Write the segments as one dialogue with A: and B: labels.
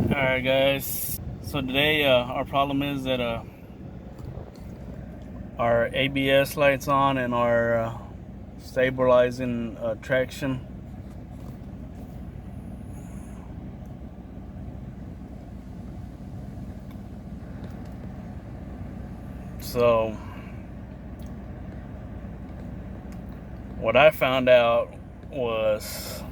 A: Alright guys, so today our problem is that our ABS lights on and our stabilizing traction so what I found out was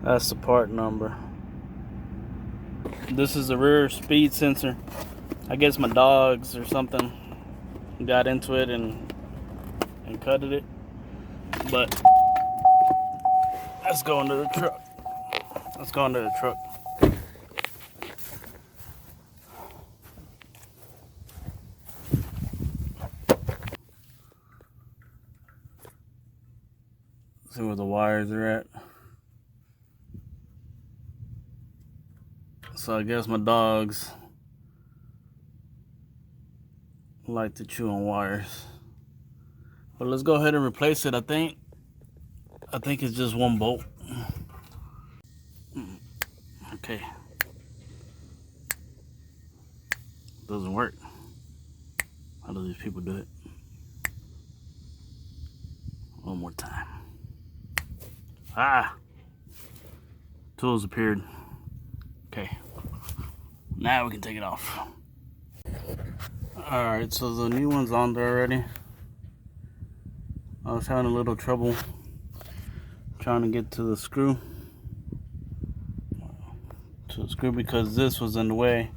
A: that's the part number. This is the rear speed sensor. I guess my dogs or something got into it and cutted it. But let's go into the truck. Let's go into the truck. See where the wires are at. So I guess my dogs like to chew on wires. But let's go ahead and replace it. I think it's just one bolt. Okay. Doesn't work. How do these people do it? One more time. Ah! Tools appeared. Okay. Now we can take it off. Alright, so the new one's on there already. I was having a little trouble trying to get to the screw. Because this was in the way.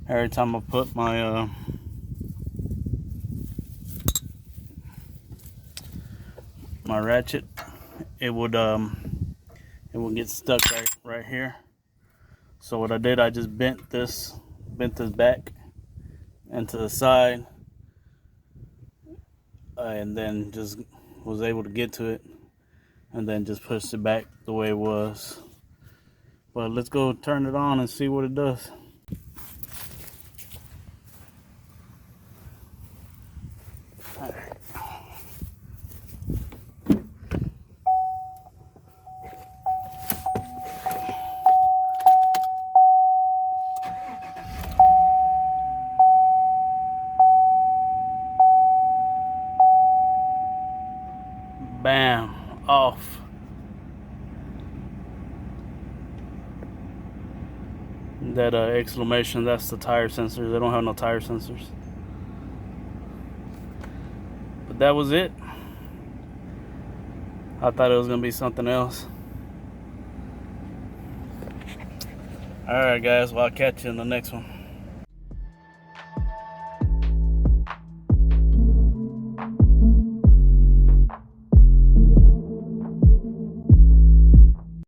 A: Every time I put my my ratchet, it would get stuck right here. So what I did, I just bent this back and to the side, and then just was able to get to it, and then just pushed it back the way it was. But let's go turn it on and see what it does. Bam, off. That exclamation, that's the tire sensors. They don't have no tire sensors. But that was it. I thought it was gonna be something else. Alright guys, well, I'll catch you in the next one.